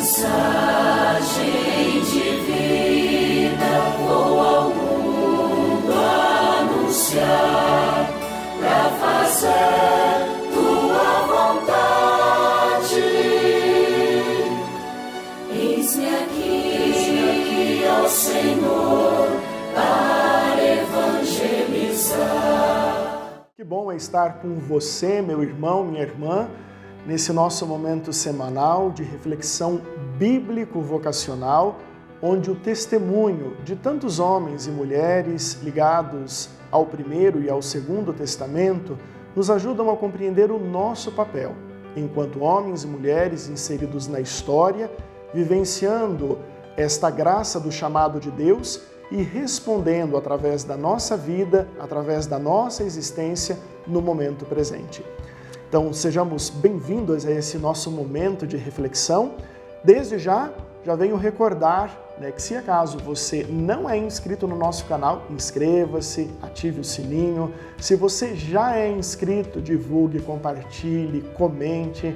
mensagem divina vou ao mundo anunciar, pra fazer tua vontade. Eis-me aqui, ó Senhor, para evangelizar. Que bom é estar com você, meu irmão, minha irmã, nesse nosso momento semanal de reflexão bíblico-vocacional, onde o testemunho de tantos homens e mulheres ligados ao Primeiro e ao Segundo Testamento nos ajudam a compreender o nosso papel, enquanto homens e mulheres inseridos na história, vivenciando esta graça do chamado de Deus e respondendo através da nossa vida, através da nossa existência no momento presente. Então, sejamos bem-vindos a esse nosso momento de reflexão. Desde já venho recordar que se acaso você não é inscrito no nosso canal, inscreva-se, ative o sininho. Se você já é inscrito, divulgue, compartilhe, comente.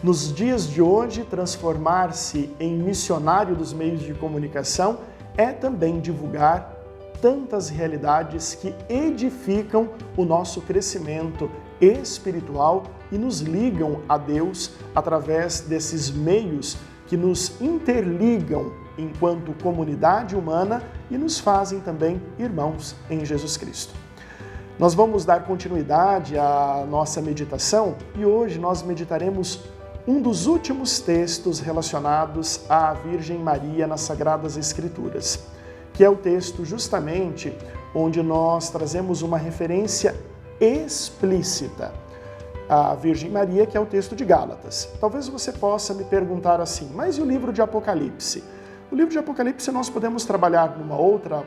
Nos dias de hoje, transformar-se em missionário dos meios de comunicação é também divulgar tantas realidades que edificam o nosso crescimento espiritual e nos ligam a Deus através desses meios que nos interligam enquanto comunidade humana e nos fazem também irmãos em Jesus Cristo. Nós vamos dar continuidade à nossa meditação e hoje nós meditaremos um dos últimos textos relacionados à Virgem Maria nas Sagradas Escrituras, que é o texto justamente onde nós trazemos uma referência explícita à Virgem Maria, que é o texto de Gálatas. Talvez você possa me perguntar assim, mas e o livro de Apocalipse? O livro de Apocalipse nós podemos trabalhar numa outra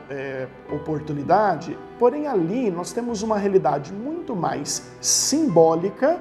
oportunidade, porém ali nós temos uma realidade muito mais simbólica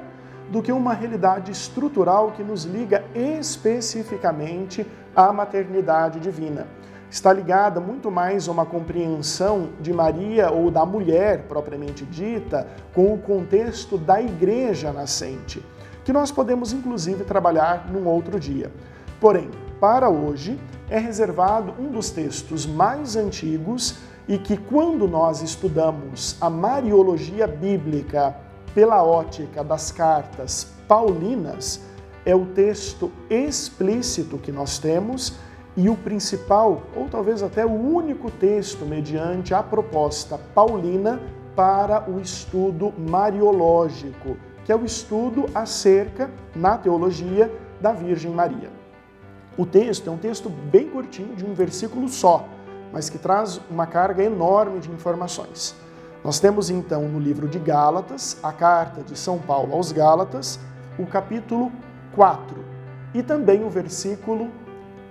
do que uma realidade estrutural que nos liga especificamente à maternidade divina. Está ligada muito mais a uma compreensão de Maria ou da mulher propriamente dita com o contexto da igreja nascente, que nós podemos inclusive trabalhar num outro dia. Porém, para hoje é reservado um dos textos mais antigos e que quando nós estudamos a Mariologia bíblica pela ótica das cartas paulinas, é o texto explícito que nós temos e o principal, ou talvez até o único texto mediante a proposta paulina para o estudo mariológico, que é o estudo acerca, na teologia, da Virgem Maria. O texto é um texto bem curtinho, de um versículo só, mas que traz uma carga enorme de informações. Nós temos então no livro de Gálatas, a carta de São Paulo aos Gálatas, o capítulo 4 e também o versículo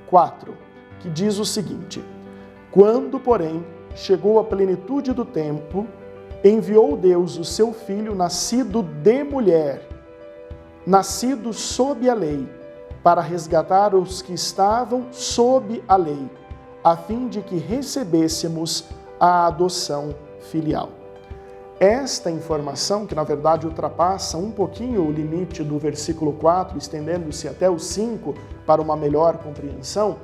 4, que diz o seguinte: quando, porém, chegou a plenitude do tempo, enviou Deus o seu Filho nascido de mulher, nascido sob a lei, para resgatar os que estavam sob a lei, a fim de que recebêssemos a adoção filial. Esta informação, que na verdade ultrapassa um pouquinho o limite do versículo 4, estendendo-se até o 5 para uma melhor compreensão,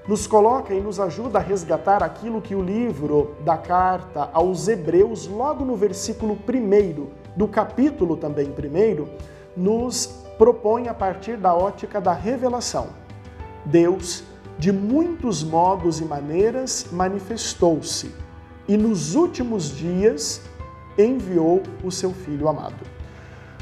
nos coloca e nos ajuda a resgatar aquilo que o livro da carta aos Hebreus, logo no versículo 1 do capítulo também 1, nos propõe a partir da ótica da revelação. Deus, de muitos modos e maneiras, manifestou-se e nos últimos dias enviou o seu Filho amado.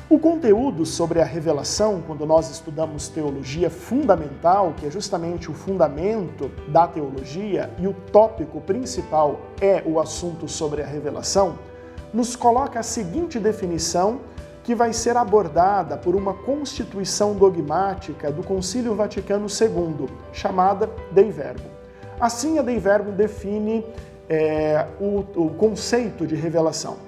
O conteúdo sobre a revelação, quando nós estudamos teologia fundamental, que é justamente o fundamento da teologia, e o tópico principal é o assunto sobre a revelação, nos coloca a seguinte definição que vai ser abordada por uma constituição dogmática do Concílio Vaticano II, chamada Dei Verbum. Assim, a Dei Verbum define o conceito de revelação.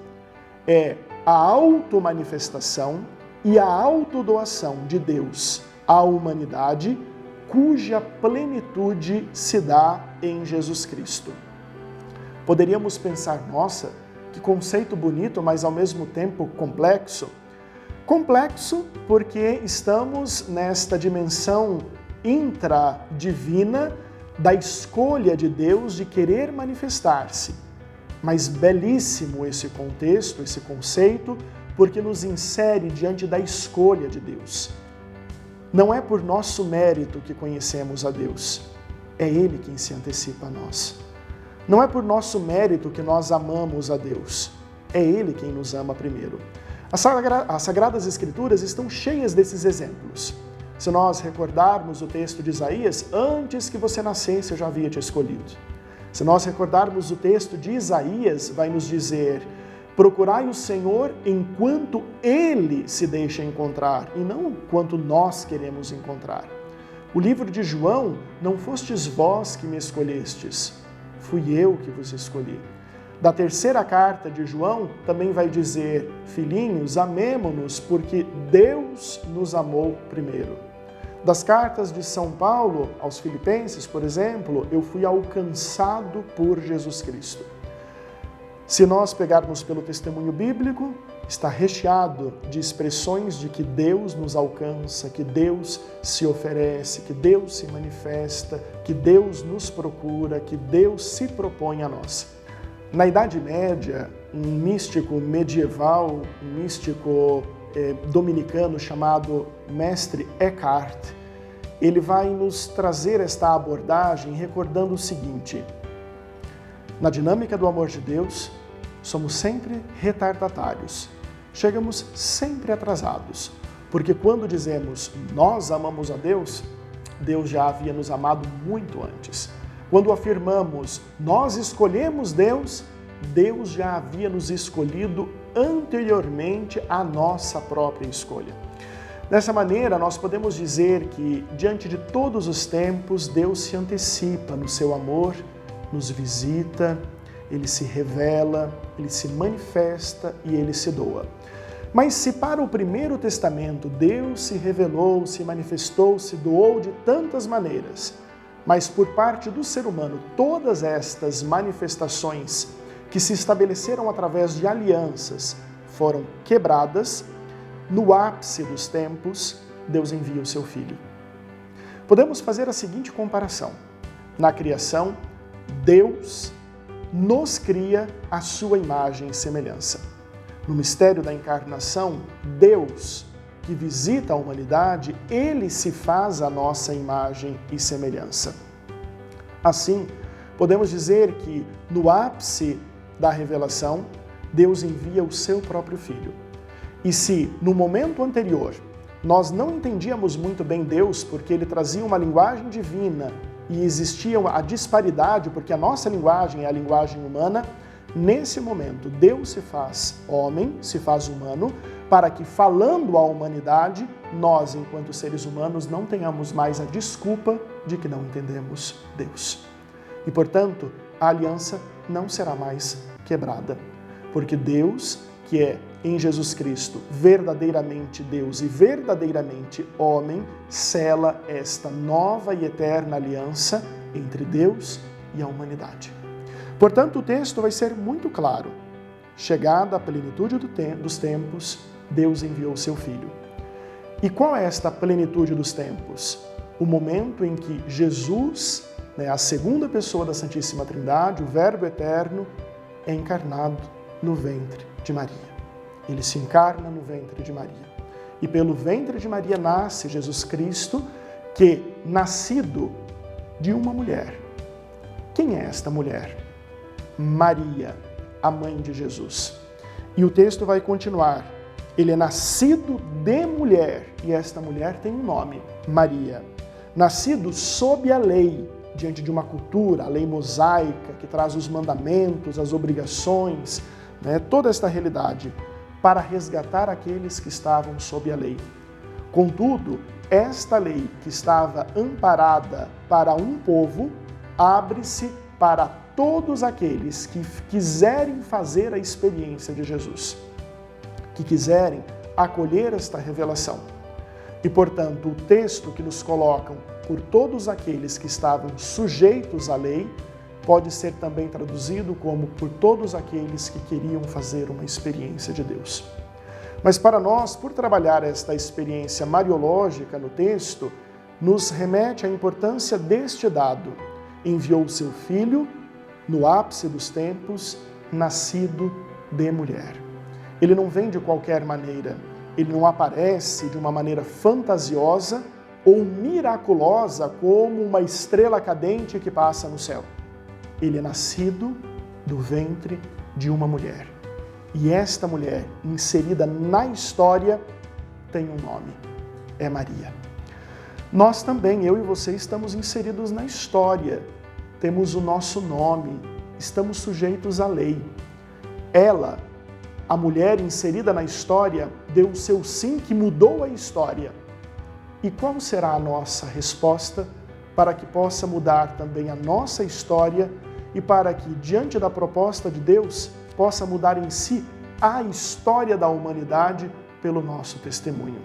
É a automanifestação e a autodoação de Deus à humanidade, cuja plenitude se dá em Jesus Cristo. Poderíamos pensar, nossa, que conceito bonito, mas ao mesmo tempo complexo. Complexo porque estamos nesta dimensão intradivina da escolha de Deus de querer manifestar-se. Mas belíssimo esse contexto, esse conceito, porque nos insere diante da escolha de Deus. Não é por nosso mérito que conhecemos a Deus, é Ele quem se antecipa a nós. Não é por nosso mérito que nós amamos a Deus, é Ele quem nos ama primeiro. As Sagradas Escrituras estão cheias desses exemplos. Se nós recordarmos o texto de Isaías, antes que você nascesse eu já havia te escolhido. Se nós recordarmos o texto de Isaías, vai nos dizer: procurai o Senhor enquanto Ele se deixa encontrar, e não enquanto nós queremos encontrar. O livro de João: não fostes vós que me escolhestes, fui eu que vos escolhi. Da terceira carta de João também vai dizer: filhinhos, amemo-nos, porque Deus nos amou primeiro. Das cartas de São Paulo aos Filipenses, por exemplo, eu fui alcançado por Jesus Cristo. Se nós pegarmos pelo testemunho bíblico, está recheado de expressões de que Deus nos alcança, que Deus se oferece, que Deus se manifesta, que Deus nos procura, que Deus se propõe a nós. Na Idade Média, um místico medieval, um místico dominicano chamado Mestre Eckhart, ele vai nos trazer esta abordagem recordando o seguinte: na dinâmica do amor de Deus, somos sempre retardatários, chegamos sempre atrasados, porque quando dizemos nós amamos a Deus, Deus já havia nos amado muito antes. Quando afirmamos nós escolhemos Deus, Deus já havia nos escolhido anteriormente à nossa própria escolha. Dessa maneira, nós podemos dizer que, diante de todos os tempos, Deus se antecipa no seu amor, nos visita, Ele se revela, Ele se manifesta e Ele se doa. Mas se para o Primeiro Testamento Deus se revelou, se manifestou, se doou de tantas maneiras, mas por parte do ser humano todas estas manifestações que se estabeleceram através de alianças foram quebradas, no ápice dos tempos, Deus envia o seu Filho. Podemos fazer a seguinte comparação: na criação, Deus nos cria à sua imagem e semelhança. No mistério da encarnação, Deus, que visita a humanidade, Ele se faz a nossa imagem e semelhança. Assim, podemos dizer que no ápice da revelação, Deus envia o seu próprio Filho. E se, no momento anterior, nós não entendíamos muito bem Deus porque Ele trazia uma linguagem divina e existia a disparidade porque a nossa linguagem é a linguagem humana, nesse momento Deus se faz homem, se faz humano, para que, falando à humanidade, nós, enquanto seres humanos, não tenhamos mais a desculpa de que não entendemos Deus. E, portanto, a aliança não será mais quebrada, porque Deus, que é em Jesus Cristo verdadeiramente Deus e verdadeiramente homem, sela esta nova e eterna aliança entre Deus e a humanidade. Portanto, o texto vai ser muito claro. Chegada a plenitude dos tempos, Deus enviou o seu Filho. E qual é esta plenitude dos tempos? O momento em que Jesus, a segunda pessoa da Santíssima Trindade, o Verbo eterno, é encarnado no ventre de Maria. Ele se encarna no ventre de Maria. E pelo ventre de Maria nasce Jesus Cristo, que, nascido de uma mulher. Quem é esta mulher? Maria, a mãe de Jesus. E o texto vai continuar. Ele é nascido de mulher, e esta mulher tem um nome, Maria. Nascido sob a lei, diante de uma cultura, a lei mosaica, que traz os mandamentos, as obrigações, toda esta realidade, para resgatar aqueles que estavam sob a lei. Contudo, esta lei que estava amparada para um povo, abre-se para todos aqueles que quiserem fazer a experiência de Jesus, que quiserem acolher esta revelação. E, portanto, o texto que nos colocam por todos aqueles que estavam sujeitos à lei, pode ser também traduzido como por todos aqueles que queriam fazer uma experiência de Deus. Mas para nós, por trabalhar esta experiência mariológica no texto, nos remete à importância deste dado. Enviou o seu Filho, no ápice dos tempos, nascido de mulher. Ele não vem de qualquer maneira, ele não aparece de uma maneira fantasiosa ou miraculosa como uma estrela cadente que passa no céu. Ele é nascido do ventre de uma mulher. E esta mulher, inserida na história, tem um nome, é Maria. Nós também, eu e você, estamos inseridos na história, temos o nosso nome, estamos sujeitos à lei. Ela, a mulher inserida na história, deu o seu sim que mudou a história. E qual será a nossa resposta para que possa mudar também a nossa história e para que, diante da proposta de Deus, possa mudar em si a história da humanidade pelo nosso testemunho?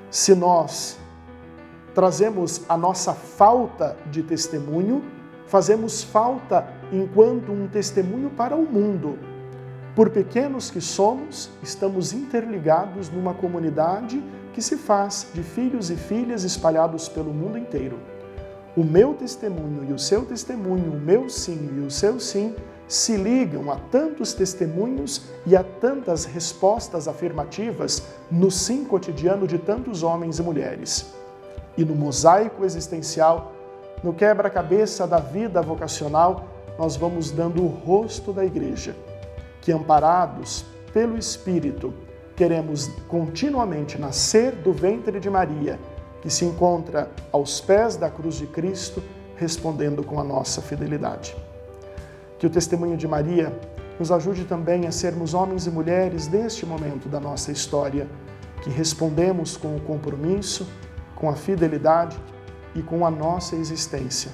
Se nós trazemos a nossa falta de testemunho, fazemos falta enquanto um testemunho para o mundo. Por pequenos que somos, estamos interligados numa comunidade que se faz de filhos e filhas espalhados pelo mundo inteiro. O meu testemunho e o seu testemunho, o meu sim e o seu sim, se ligam a tantos testemunhos e a tantas respostas afirmativas no sim cotidiano de tantos homens e mulheres. E no mosaico existencial, no quebra-cabeça da vida vocacional, nós vamos dando o rosto da igreja, que amparados pelo Espírito, queremos continuamente nascer do ventre de Maria, que se encontra aos pés da cruz de Cristo, respondendo com a nossa fidelidade. Que o testemunho de Maria nos ajude também a sermos homens e mulheres deste momento da nossa história, que respondemos com o compromisso, com a fidelidade e com a nossa existência,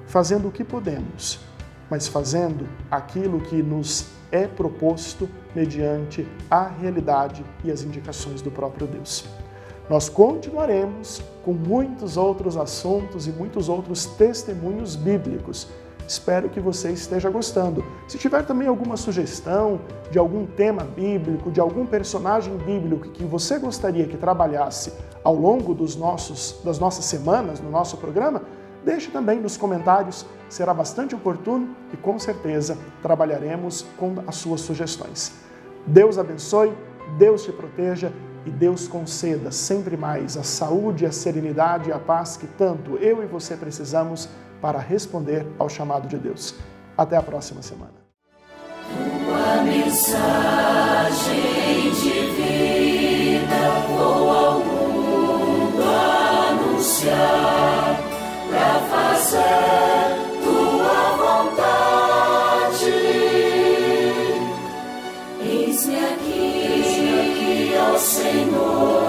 fazendo o que podemos, mas fazendo aquilo que nos é proposto mediante a realidade e as indicações do próprio Deus. Nós continuaremos com muitos outros assuntos e muitos outros testemunhos bíblicos. Espero que você esteja gostando. Se tiver também alguma sugestão de algum tema bíblico, de algum personagem bíblico que você gostaria que trabalhasse ao longo das nossas semanas no nosso programa, deixe também nos comentários, será bastante oportuno e com certeza trabalharemos com as suas sugestões. Deus abençoe, Deus te proteja e Deus conceda sempre mais a saúde, a serenidade e a paz que tanto eu e você precisamos para responder ao chamado de Deus. Até a próxima semana. Tua mensagem de vida vou ao mundo anunciar, pra fazer tua vontade. Eis-me aqui, ó Senhor.